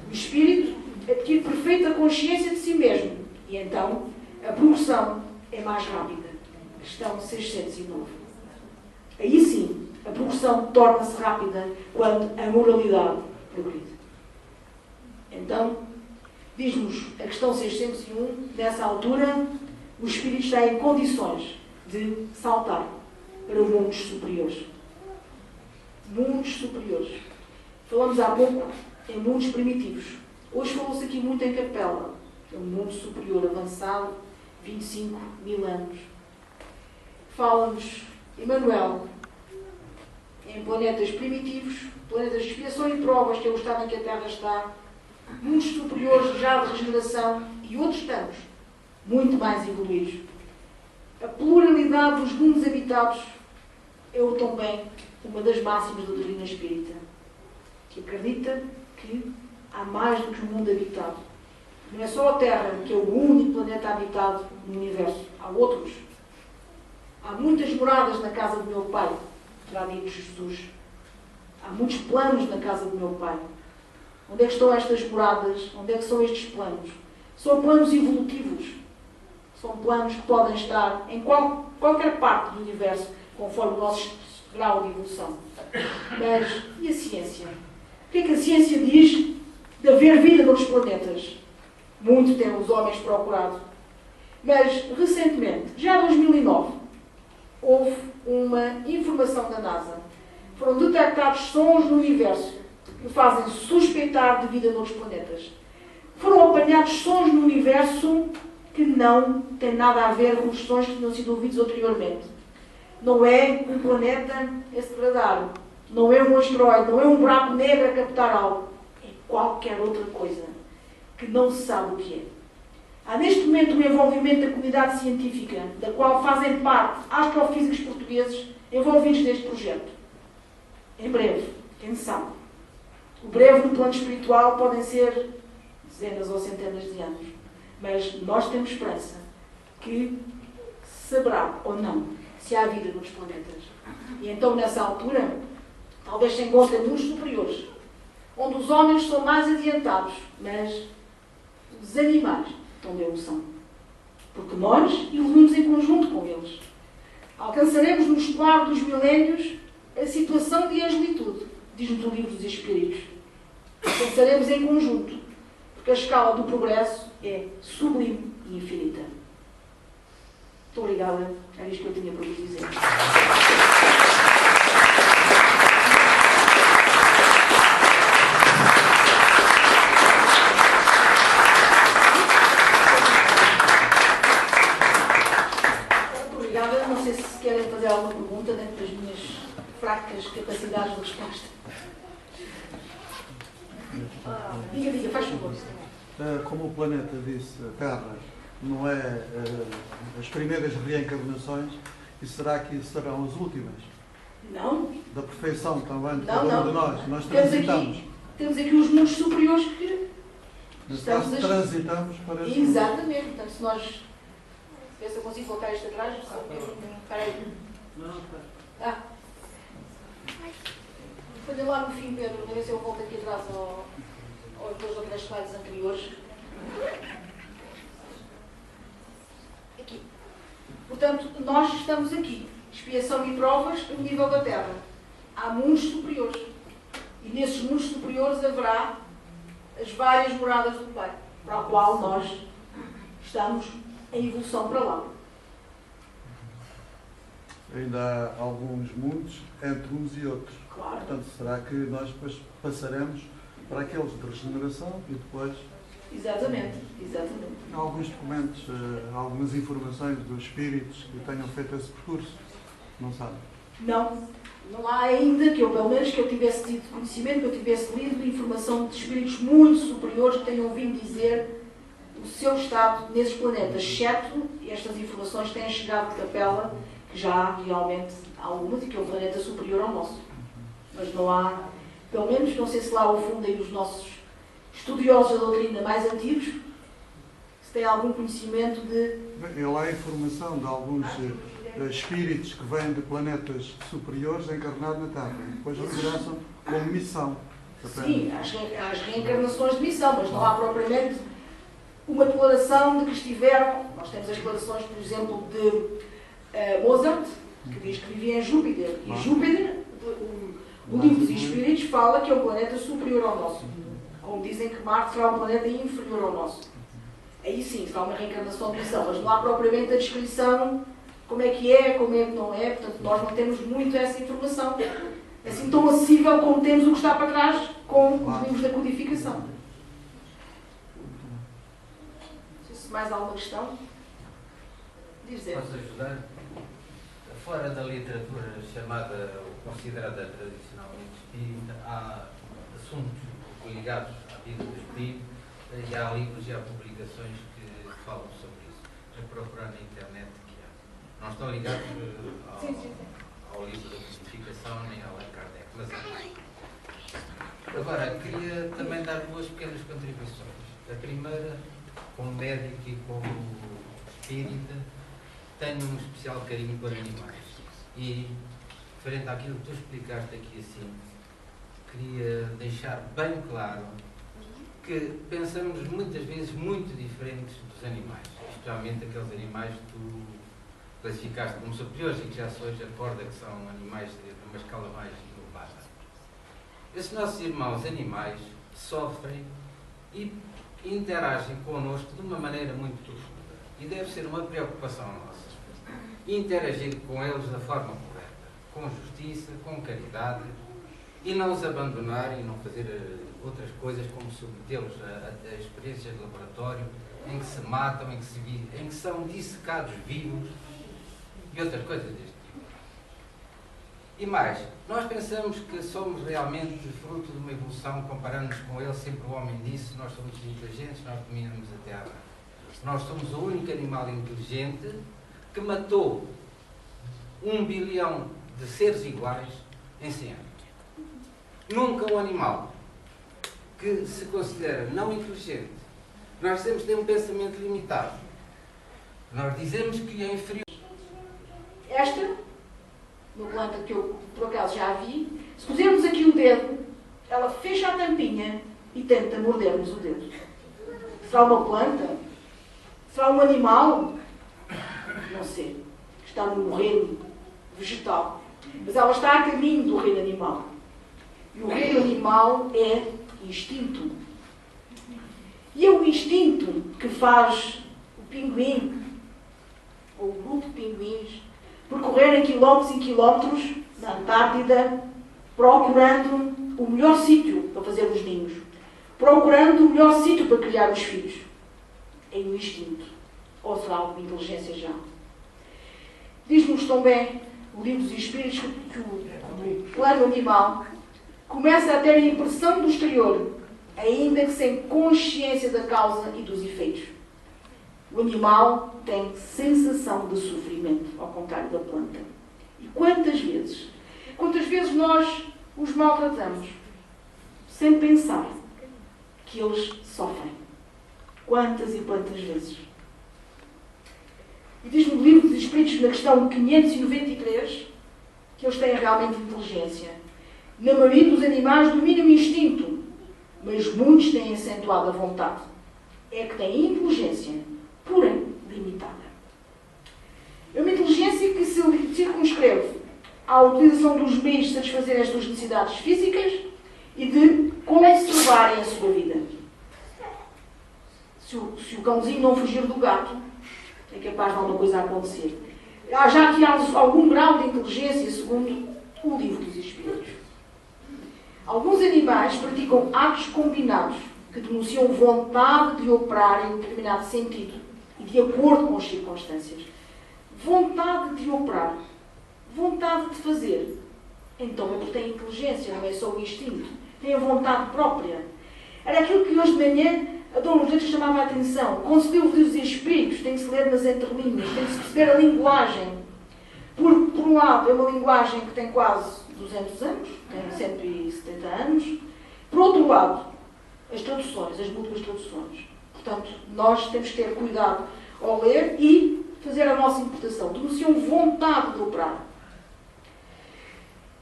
O espírito adquire perfeita consciência de si mesmo e então a progressão é mais rápida. Questão 609. Aí sim, a progressão torna-se rápida quando a moralidade progride. Então, diz-nos a questão 601, nessa altura, o espírito está em condições de saltar para mundos superiores. Mundos superiores. Falamos há pouco em mundos primitivos. Hoje falou-se aqui muito em Capela. É um mundo superior avançado, 25 mil anos. Fala-nos Emmanuel em planetas primitivos, planetas de expiação e provas, que é o estado em que a Terra está, mundos superiores já de regeneração e outros tantos, muito mais evoluídos. A pluralidade dos mundos habitados é também uma das máximas da doutrina espírita, que acredita que há mais do que um mundo habitado. Não é só a Terra, que é o único planeta habitado no universo. Há outros. Há muitas moradas na casa do meu Pai, terá dito Jesus. Há muitos planos na casa do meu Pai. Onde é que estão estas moradas? Onde é que são estes planos? São planos evolutivos. São planos que podem estar em qualquer parte do universo, conforme o nosso grau de evolução. Mas, e a ciência? O que é que a ciência diz de haver vida noutros planetas? Muito têm os homens procurado. Mas, recentemente, já em 2009, houve uma informação da NASA. Foram detectados sons no universo que fazem suspeitar de vida noutros planetas. Foram apanhados sons no universo que não têm nada a ver com os sons que tinham sido ouvidos anteriormente. Não é um planeta a se degradar, não é um asteroide, não é um buraco negro a captar algo. É qualquer outra coisa que não se sabe o que é. Há neste momento um envolvimento da comunidade científica, da qual fazem parte astrofísicos portugueses envolvidos neste projeto. Em breve, Quem sabe? O breve no plano espiritual podem ser dezenas ou centenas de anos. Mas nós temos esperança que saberá ou não se há vida nos planetas. E então, nessa altura, talvez se encontrem mundos superiores, onde os homens são mais adiantados, mas os animais estão de evolução. Porque nós evoluímos em conjunto com eles. Alcançaremos no explorar dos milénios a situação de angelitude, diz-nos o livro dos Espíritos. Alcançaremos em conjunto, porque a escala do progresso é sublime e infinita. Muito obrigada. Era isto que eu tinha para vos dizer. Não sei se querem fazer alguma pergunta dentro das minhas fracas capacidades de resposta. Diga, faz favor. Como o planeta disse, a Terra não é as primeiras reencarnações, e será que serão as últimas? Não. Da perfeição também de cada um de nós. Nós transitamos. Temos aqui os mundos superiores que transitamos para esse. Exatamente. Portanto, se nós... Vê se eu consigo colocar isto atrás. Espera aí. Fazer lá no fim, Pedro, para ver se eu volto aqui atrás aos dois ou três slides anteriores. Aqui. Portanto, nós estamos aqui. Expiação e provas no nível da Terra. Há mundos superiores. E nesses mundos superiores haverá as várias moradas do Pai, para a qual nós estamos em evolução para lá. Ainda há alguns mundos entre uns e outros. Claro. Portanto, será que nós depois passaremos para aqueles de regeneração e depois... Exatamente. Há alguns documentos, algumas informações dos espíritos que tenham feito esse percurso? Não sabe? Não há ainda que eu, pelo menos, que eu tivesse tido conhecimento, que eu tivesse lido informação de espíritos muito superiores que tenham vindo dizer o seu estado nesses planetas, exceto estas informações têm chegado de Capela, que já há realmente algumas, e que é um planeta superior ao nosso. Mas não há, pelo menos, não sei se lá ao fundo aí os nossos estudiosos da doutrina mais antigos, se têm algum conhecimento de... Lá há informação de alguns espíritos que vêm de planetas superiores encarnados na Terra e depois regressam como missão. Sim, há as reencarnações de missão, mas não há propriamente uma declaração de que estiveram... Nós temos as declarações, por exemplo, de Mozart, que diz que vivia em Júpiter. E Júpiter, o livro dos Espíritos, fala que é um planeta superior ao nosso. Como dizem que Marte será um planeta inferior ao nosso. Aí sim, será uma reencarnação de missão, mas não há propriamente a descrição como é como é que não é. Portanto, nós não temos muito essa informação. Assim tão acessível como temos o que está para trás com os livros da codificação. Mais alguma questão? Posso ajudar? Fora da literatura chamada ou considerada tradicionalmente espírita, há assuntos ligados à vida do espírito e há livros e há publicações que falam sobre isso. A procurar na internet que há. Não estão ligados ao livro da codificação nem ao Allan Kardec, mas há. Agora, queria também dar duas pequenas contribuições. A primeira, como médico e como espírita, tenho um especial carinho por animais. E, referente àquilo que tu explicaste aqui assim, queria deixar bem claro que pensamos muitas vezes muito diferentes dos animais, especialmente aqueles animais que tu classificaste como superiores e que já se hoje acorda que são animais de uma escala mais elevada. Esses nossos irmãos animais sofrem e interagem connosco de uma maneira muito profunda. E deve ser uma preocupação nossa interagir com eles da forma correta, com justiça, com caridade, e não os abandonar e não fazer outras coisas como submetê-los a experiências de laboratório em que se matam, em que são dissecados vivos e outras coisas deste tipo. E mais, nós pensamos que somos realmente fruto de uma evolução, comparando-nos com eles, sempre o homem disse, nós somos inteligentes, nós dominamos a Terra. Nós somos o único animal inteligente que matou 1 bilhão de seres iguais em 100 anos. Nunca um animal que se considera não inteligente, nós temos que ter um pensamento limitado. Nós dizemos que é inferior. Esta, uma planta que eu por acaso já vi, se pusermos aqui o dedo, ela fecha a tampinha e tenta morder-nos o dedo. Será uma planta? Será um animal? Não sei. Está no reino vegetal. Mas ela está a caminho do reino animal. E o reino animal é instinto. E é o instinto que faz o pinguim, ou o grupo de pinguins, percorrerem quilómetros e quilómetros na Antártida, procurando o melhor sítio para fazer os ninhos, procurando o melhor sítio para criar os filhos. É o instinto. Ou será alguma inteligência já? Diz-nos também o livro dos Espíritos que o plano animal começa a ter a impressão do exterior, ainda que sem consciência da causa e dos efeitos. O animal tem sensação de sofrimento, ao contrário da planta. E quantas vezes nós os maltratamos, sem pensar que eles sofrem? Quantas e quantas vezes? E diz no livro dos Espíritos, na questão 593, que eles têm realmente inteligência. Na maioria dos animais domina o instinto, mas muitos têm acentuado a vontade. É que têm inteligência, porém limitada. É uma inteligência que se circunscreve à utilização dos meios de satisfazer as suas necessidades físicas e de conservarem a sua vida. Se o cãozinho não fugir do gato, é capaz de alguma coisa acontecer. Há já aqui algum grau de inteligência, segundo o livro dos Espíritos. Alguns animais praticam atos combinados que denunciam vontade de operar em determinado sentido e de acordo com as circunstâncias. Vontade de operar, vontade de fazer. Então é porque tem inteligência, não é só o instinto. Tem a vontade própria. Era aquilo que hoje de manhã a Dona Luzia chamava a atenção. Quando se lê o livro dos Espíritos, tem que se ler nas entrelinhas, tem que se perceber a linguagem. Por um lado, é uma linguagem que tem quase 200 anos, tem 170 anos. Por outro lado, as traduções, as múltiplas traduções. Portanto, nós temos que ter cuidado ao ler e fazer a nossa interpretação. Denunciam vontade de operar.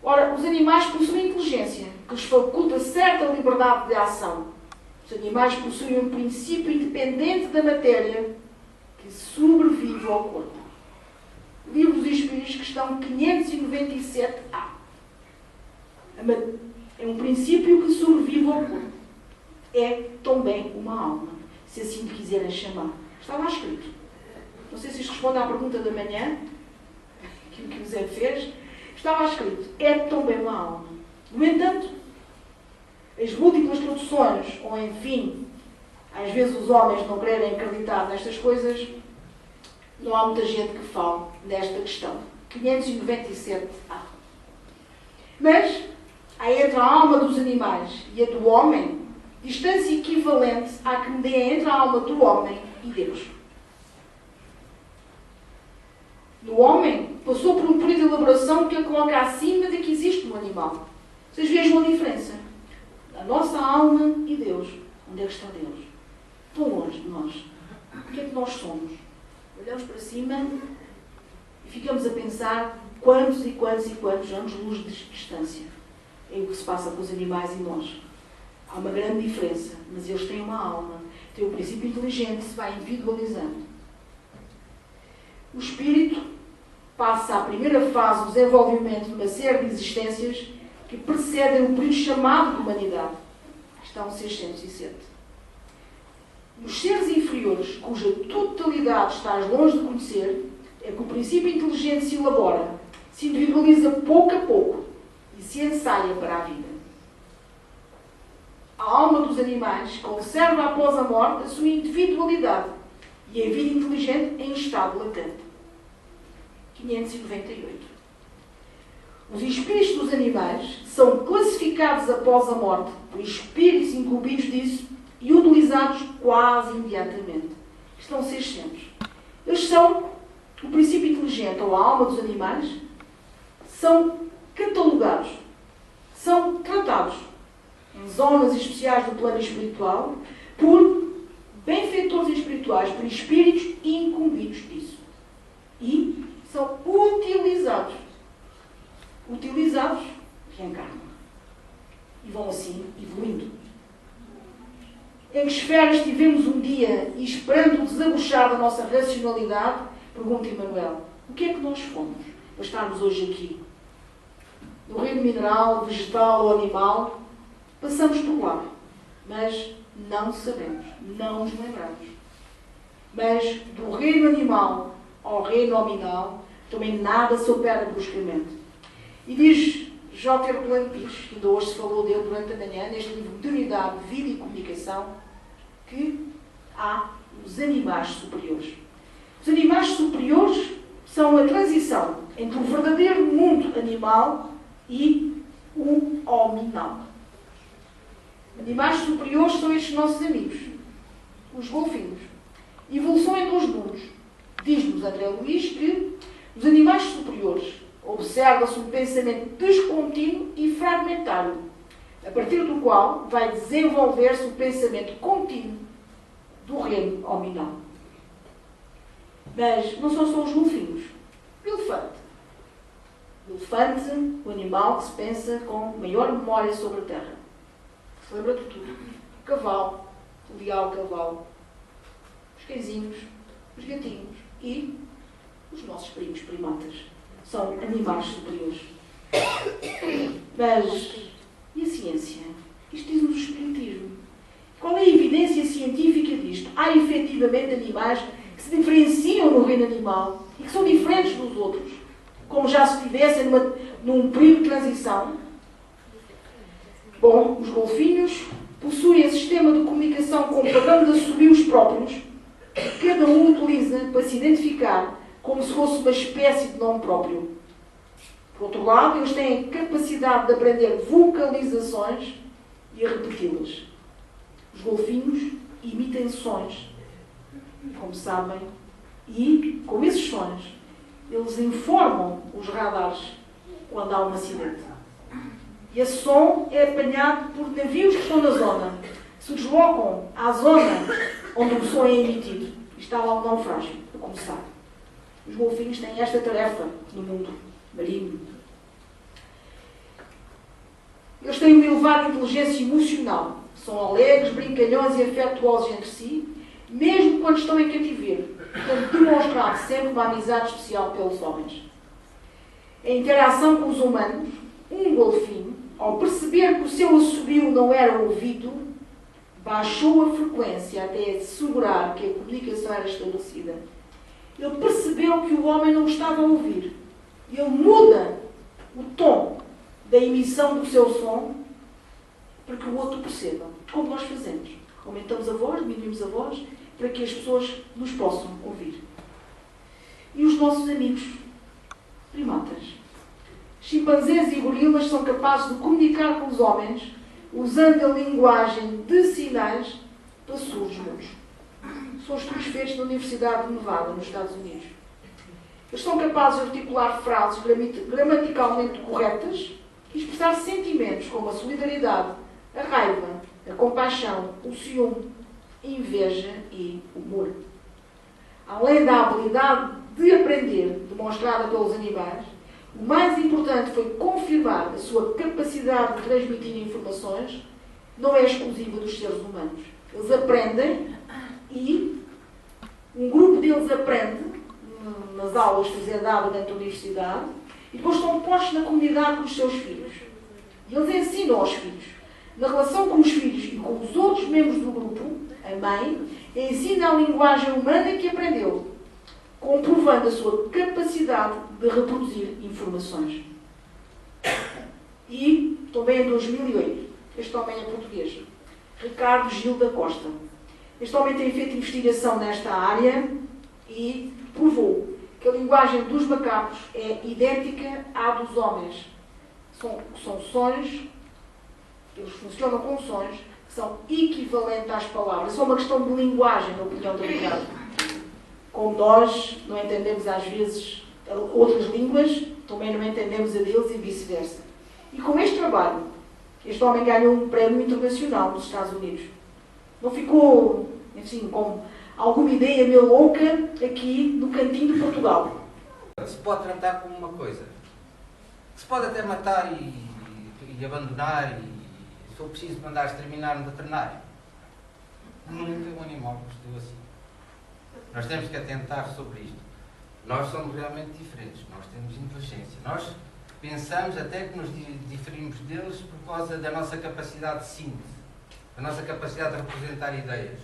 Ora, os animais possuem inteligência, que lhes faculta certa liberdade de ação. Os animais possuem um princípio independente da matéria que sobrevive ao corpo. Livro dos Espíritos, questão 597A. É um princípio que sobrevive ao corpo. É também uma alma, se assim lhe quiserem chamar. Está lá escrito. Não sei se isto responde à pergunta da manhã, que o José fez. Está lá escrito. É também uma alma. No entanto, as múltiplas traduções, ou enfim, às vezes os homens não querem acreditar nestas coisas, não há muita gente que fale nesta questão. 597A. Mas há entre a alma dos animais e a do homem distância equivalente à que media entre a alma do homem e Deus. No homem, passou por um período de elaboração que a coloca acima de que existe no animal. Vocês vejam a diferença. A nossa alma e Deus. Onde é que está Deus? Tão longe de nós. O que é que nós somos? Olhamos para cima e ficamos a pensar quantos e quantos e quantos anos-luz de distância é o que se passa com os animais e nós. Há uma grande diferença, mas eles têm uma alma, têm um princípio inteligente, se vai individualizando. O espírito passa à primeira fase do desenvolvimento de uma série de existências que precedem o período chamado de humanidade. Estão 607. Nos seres inferiores, cuja totalidade estás longe de conhecer, é que o princípio inteligente se elabora, se individualiza pouco a pouco e se ensaia para a vida. A alma dos animais conserva após a morte a sua individualidade e a vida inteligente em estado latente. 598. Os espíritos dos animais são classificados após a morte por espíritos incumbidos disso e utilizados quase imediatamente. Estão 600. Eles são o princípio inteligente ou a alma dos animais, são catalogados, são tratados em zonas especiais do plano espiritual por benfeitores espirituais, por espíritos incumbidos disso. E são utilizados. Reencarnam. E vão assim evoluindo. Em que esfera estivemos um dia e esperando desabuchar da nossa racionalidade, pergunta Emmanuel, o que é que nós fomos para estarmos hoje aqui? No reino mineral, vegetal ou animal, passamos por lá, mas não sabemos, não nos lembramos. Mas do reino animal ao reino nominal, também nada se opera bruscamente. E diz J. Herculano Pires, que ainda hoje se falou dele durante a manhã, neste livro Modernidade, Vida e Comunicação, que há os animais superiores. Os animais superiores são a transição entre o verdadeiro mundo animal e o hominal. Animais superiores são estes nossos amigos, os golfinhos. Evolução entre os mundos. Diz-nos André Luiz que nos animais superiores observa-se um pensamento descontínuo e fragmentário, a partir do qual vai desenvolver-se o pensamento contínuo do reino hominal. Mas não são só os golfinhos. O elefante. O elefante, o animal que se pensa com maior memória sobre a terra. Se lembra de tudo. O cavalo, o leal cavalo, os cãezinhos, os gatinhos e os nossos primos primatas. São animais superiores. Mas, e a ciência? Isto diz-nos o espiritismo. Qual é a evidência científica disto? Há efetivamente animais que se diferenciam no reino animal e que são diferentes dos outros, como já se estivessem num período de transição? Bom, os golfinhos possuem um sistema de comunicação com padrão de assobios próprios, que cada um utiliza para se identificar como se fosse uma espécie de nome próprio. Por outro lado, eles têm a capacidade de aprender vocalizações e a repeti-las. Os golfinhos imitam sons, como sabem, e, com esses sons, eles informam os radares quando há um acidente. E esse som é apanhado por navios que estão na zona, que se deslocam à zona onde o som é emitido. E está lá um naufrágio, a começar. Os golfinhos têm esta tarefa no mundo marinho. Eles têm uma elevada inteligência emocional. São alegres, brincalhões e afetuosos entre si, mesmo quando estão em cativeiro, tendo demonstrado sempre uma amizade especial pelos homens. Em interação com os humanos, um golfinho, ao perceber que o seu assobio não era ouvido, baixou a frequência até assegurar que a comunicação era estabelecida. Ele percebeu que o homem não estava a ouvir. Ele muda o tom da emissão do seu som para que o outro perceba. Como nós fazemos. Aumentamos a voz, diminuímos a voz, para que as pessoas nos possam ouvir. E os nossos amigos primatas. Chimpanzés e gorilas são capazes de comunicar com os homens usando a linguagem de sinais para surdos-mudos. São estudos feitos na Universidade de Nevada, nos Estados Unidos. Eles são capazes de articular frases gramaticalmente corretas e expressar sentimentos como a solidariedade, a raiva, a compaixão, o ciúme, a inveja e o humor. Além da habilidade de aprender demonstrada pelos animais, o mais importante foi confirmar a sua capacidade de transmitir informações, não é exclusiva dos seres humanos. Eles aprendem e um grupo deles aprende nas aulas que lhes é dada dentro da universidade e depois estão postos na comunidade com os seus filhos. E eles ensinam aos filhos. Na relação com os filhos e com os outros membros do grupo, a mãe ensina a linguagem humana que aprendeu, comprovando a sua capacidade de reproduzir informações. E, também em 2008, este homem é português, Ricardo Gil da Costa. Este homem tem feito investigação nesta área e provou que a linguagem dos macacos é idêntica à dos homens. São sons, eles funcionam com sons que são equivalentes às palavras. É só uma questão de linguagem, na opinião do Ricardo. Como nós não entendemos às vezes outras línguas, também não entendemos a deles e vice-versa. E com este trabalho Este homem ganhou um prémio internacional nos Estados Unidos. Não ficou, assim, com alguma ideia meio louca aqui no cantinho de Portugal. Se pode tratar como uma coisa. Se pode até matar e abandonar e, se for preciso, mandar exterminar no veterinário. Nunca um animal gostou assim. Nós temos que atentar sobre isto. Nós somos realmente diferentes. Nós temos inteligência. Nós pensamos até que nos diferimos deles por causa da nossa capacidade de síntese, da nossa capacidade de representar ideias.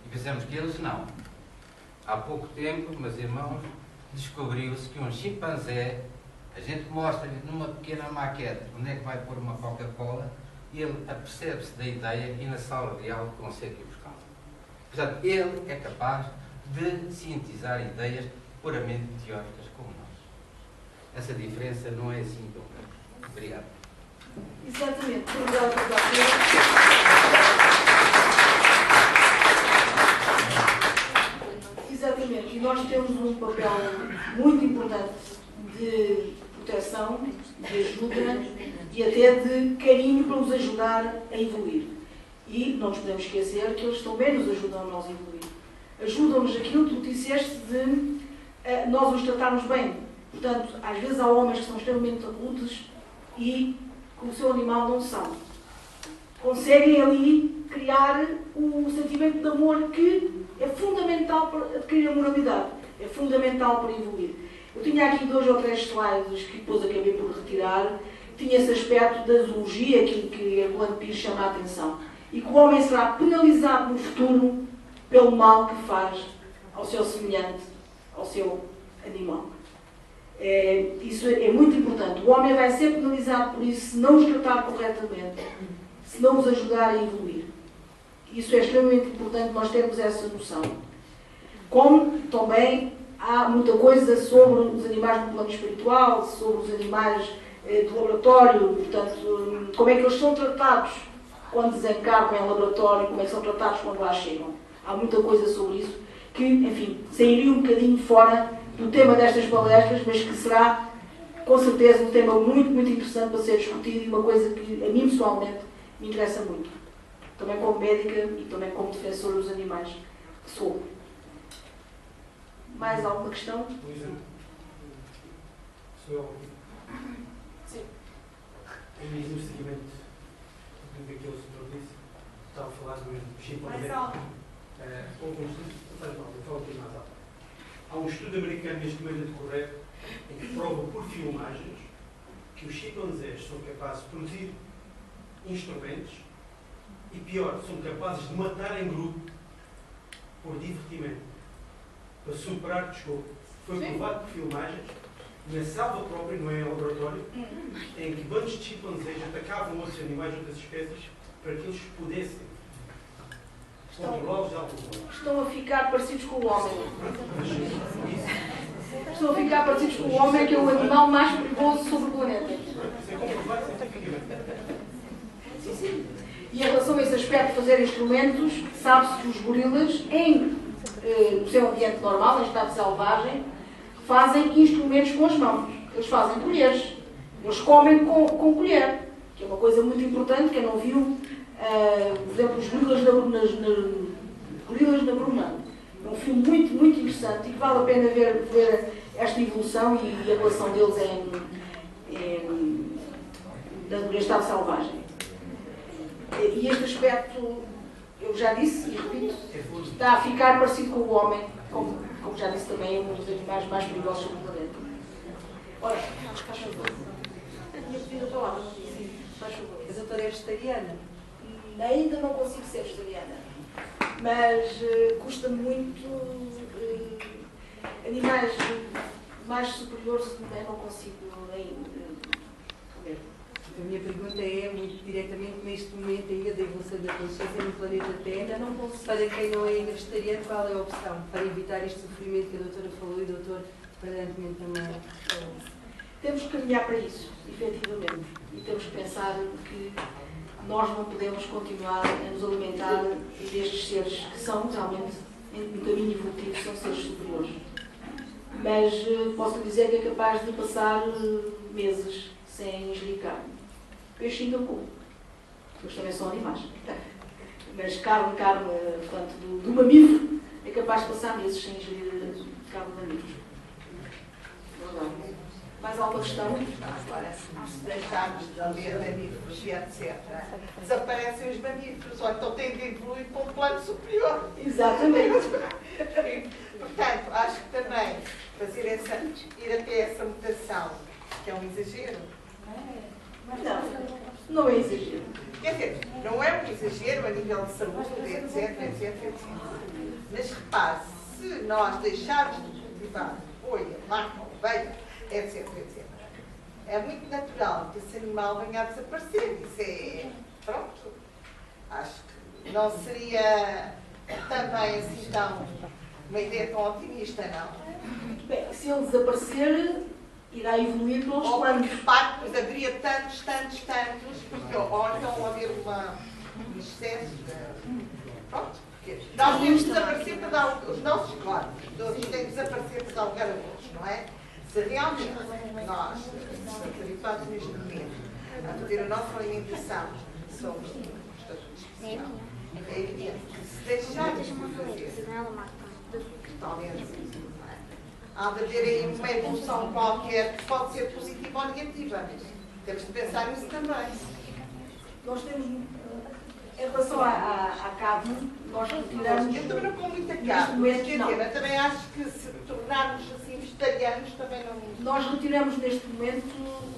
E pensamos que eles não. Há pouco tempo, meus irmãos, descobriu-se que um chimpanzé, a gente mostra-lhe numa pequena maquete onde é que vai pôr uma Coca-Cola e ele apercebe-se da ideia e na sala de aula consegue ir buscá-la. Portanto, ele é capaz de sintetizar ideias puramente teóricas como nós. Essa diferença não é assim tão grande. Obrigado. Exatamente. Obrigado por Exatamente. E nós temos um papel muito importante de proteção, de ajuda e até de carinho para nos ajudar a evoluir. E não nos podemos esquecer que eles também nos ajudam a nós a evoluir. Ajudam-nos aquilo que tu disseste de nós os tratarmos bem. Portanto, às vezes há homens que são extremamente rudes e com o seu animal não são. Conseguem ali criar o sentimento de amor que é fundamental para adquirir a moralidade. É fundamental para evoluir. Eu tinha aqui 2 ou 3 slides que depois acabei por retirar. Tinha esse aspecto da zoologia que a Rolando Pires chama a atenção. E que o homem será penalizado no futuro pelo mal que faz ao seu semelhante, ao seu animal. Isso é muito importante. O homem vai ser penalizado por isso se não os tratar corretamente, se não os ajudar a evoluir. Isso é extremamente importante nós termos essa noção. Como também há muita coisa sobre os animais no plano espiritual, sobre os animais do laboratório, portanto, como é que eles são tratados quando desencarnam em laboratório, como é que são tratados quando lá chegam. Há muita coisa sobre isso que, enfim, sairia um bocadinho fora do tema destas palestras, mas que será, com certeza, um tema muito, muito interessante para ser discutido e uma coisa que, a mim, pessoalmente, me interessa muito. Também como médica e também como defensora dos animais que sou. Mais alguma questão? Luísa, sou eu. Sim. Em mesmo seguimento do que aquilo que o senhor disse, estava a falar do chimpanzé. Mais alto. Houve um estudo, eu falo aqui mais alto. Há um estudo americano neste momento a decorrer em que prova por filmagens que os chimpanzés são capazes de produzir instrumentos e, pior, são capazes de matar em grupo por divertimento, para superar desculpa. Foi provado por filmagens, na selva própria, não é em laboratório, em que bandos de chimpanzés atacavam outros animais, outras espécies, para que eles pudessem controlá-los de algum modo. Estão a ficar parecidos com o homem. Estão a ficar parecidos com o homem, que é o animal mais perigoso sobre o planeta. Isso é comprovado cientificamente. Sim, sim. E em relação a esse aspecto de fazer instrumentos, sabe-se que os gorilas, no seu ambiente normal, em estado selvagem, fazem instrumentos com as mãos. Eles fazem colheres. Eles comem com colher, que é uma coisa muito importante. Quem não viu, por exemplo, os gorilas na Bruna. É um filme muito, muito interessante e que vale a pena ver esta evolução e a relação deles em estado selvagem. E este aspecto, eu já disse e repito, está a ficar parecido com o homem, como já disse também, é um dos animais mais perigosos sobre o planeta. Ora, faz favor. Tinha pedido a palavra, não disse. Faz favor. A doutora é vegetariana? Ainda não consigo ser vegetariana, mas custa-me muito animais mais superiores também não consigo nem comer. A minha pergunta é muito diretamente neste momento ainda da evolução da consciência no planeta Terra. Para quem não é ainda vegetariano, qual é a opção para evitar este sofrimento que a doutora falou e o doutor aparentemente também falou? Temos que caminhar para isso, efetivamente, e temos que pensar que nós não podemos continuar a nos alimentar destes seres que são realmente, no caminho evolutivo, são seres superiores. Mas posso lhe dizer que é capaz de passar meses sem ingerir carne. Peixe ainda como. Eles também são animais. Mas carne, portanto, do mamífero, é capaz de passar meses sem ingerir carne de mamíferos. Mais alguma questão? Agora, se deixarmos de haver mamíferos e etc., desaparecem os mamíferos, ou então têm de evoluir para um plano superior. Exatamente. Portanto, acho que também ir até essa mutação, que é um exagero. Não é exagero. Quer dizer, não é um exagero a nível de saúde, etc. Mas repare, se nós deixarmos de cultivar folha, maca, ovelha, etc. É muito natural que esse animal venha a desaparecer. Isso é. Pronto. Acho que não seria também assim tão. Uma ideia tão otimista, não? Bem, se ele desaparecer, irá evoluir para outros planos. De facto, pois haveria tantos, porque, ou então haver um excesso de. Pronto. Nós temos de desaparecer para dar os nossos corpos. Todos têm de desaparecer para dar lugar a outros, não é? Se realmente nós, habituados neste momento, a fazer a nossa alimentação, somos um estatuto especial, é evidente que se deixarmos de fazer, talvez, há de haver aí uma evolução qualquer que pode ser positiva ou negativa. Temos de pensar nisso também. Nós temos, em relação à carne, nós retiramos. Eu também não como muita carne, mas também acho que se tornarmos assim vegetarianos também não. Nós retiramos neste momento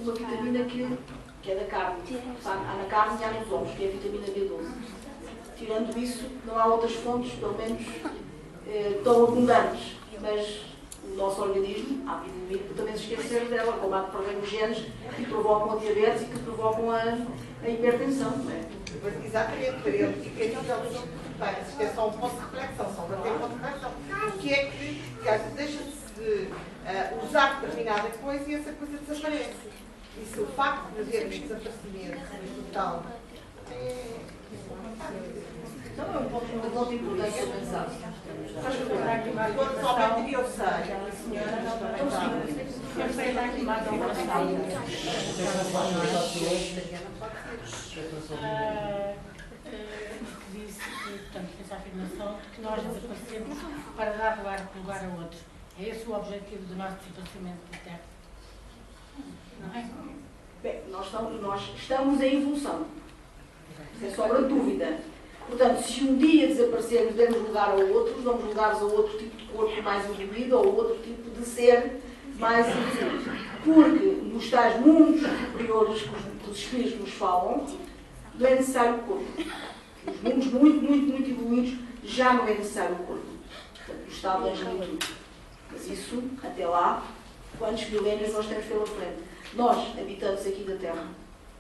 uma vitamina que é da carne. Há na carne e há nos ovos, que é a vitamina B12. Tirando isso, não há outras fontes, pelo menos, tão abundantes. Mas o nosso organismo, há de também se esquecer dela, como há de perder os genes que provocam a diabetes e que provocam a hipertensão. Não é? Exatamente, para ele fica isto é só um ponto de reflexão, só um ponto de reflexão. Que é que deixa-se de usar determinada coisa e essa coisa desaparece. E se o facto de havermos desaparecimento total Então é um ponto importante a pensar. somente eu sei, a senhora não disse que, portanto, essa afirmação que nós desaparecemos para dar lugar a outros. É esse o objetivo do nosso desaparecimento da Terra? Não é? Bem, nós estamos em evolução. Sem sombra de dúvida. Portanto, se um dia desaparecermos, demos lugar a outros, damos lugar a outro tipo de corpo mais evoluído ou outro tipo de ser mais evoluído. Porque nos tais mundos superiores que os espíritos nos falam, não é necessário o corpo. Nos mundos muito evoluídos, já não é necessário o corpo. Portanto, o estado da angelitude. Mas isso, até lá, quantos milénios nós temos pela frente? Nós, habitantes aqui da Terra,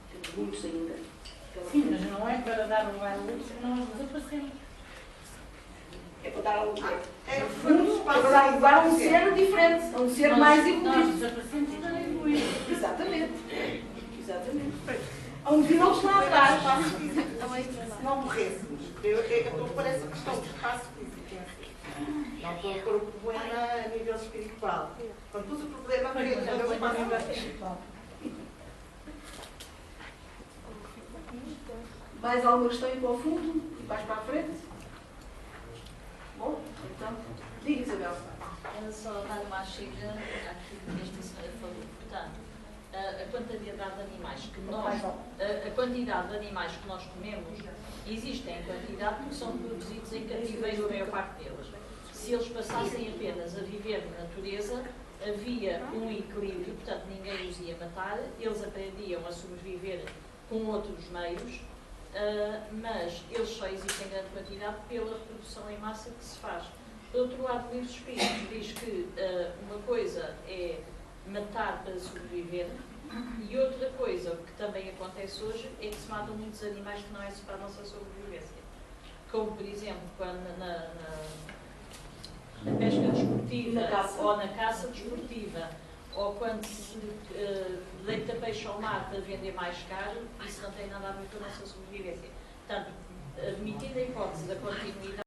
temos muitos ainda. Sim, mas não é para dar lugar a outros que nós desaparecemos. É para dar lugar. é para dar lugar a um ser diferente, a um ser mais Nós evoluído. desaparecemos para evoluir. Exatamente. Há um vilão lá atrás. Se não morrêssemos, parece a questão do espaço físico. Não estou a pôr o problema a nível espiritual. Quando pus o problema a nível espaço espiritual. Mais alguma questão aí para o fundo? E mais para a frente? Bom, então, diga, Isabel. Só dar uma chega àquilo que esta senhora falou. Portanto, a quantidade de animais que nós comemos existem em quantidade porque são produzidos em cativeiro a maior parte deles. Se eles passassem apenas a viver na natureza, havia um equilíbrio, portanto ninguém os ia matar, eles aprendiam a sobreviver com outros meios, mas eles só existem em grande quantidade pela reprodução em massa que se faz. Por outro lado, o livro dos Espíritos diz que uma coisa é matar para sobreviver e outra coisa, o que também acontece hoje, é que se matam muitos animais que não é para a nossa sobrevivência. Como, por exemplo, quando na pesca desportiva ou na caça desportiva, ou quando se deita peixe ao mar para vender mais caro, isso não tem nada a ver com a nossa sobrevivência. Portanto, admitindo a hipótese da continuidade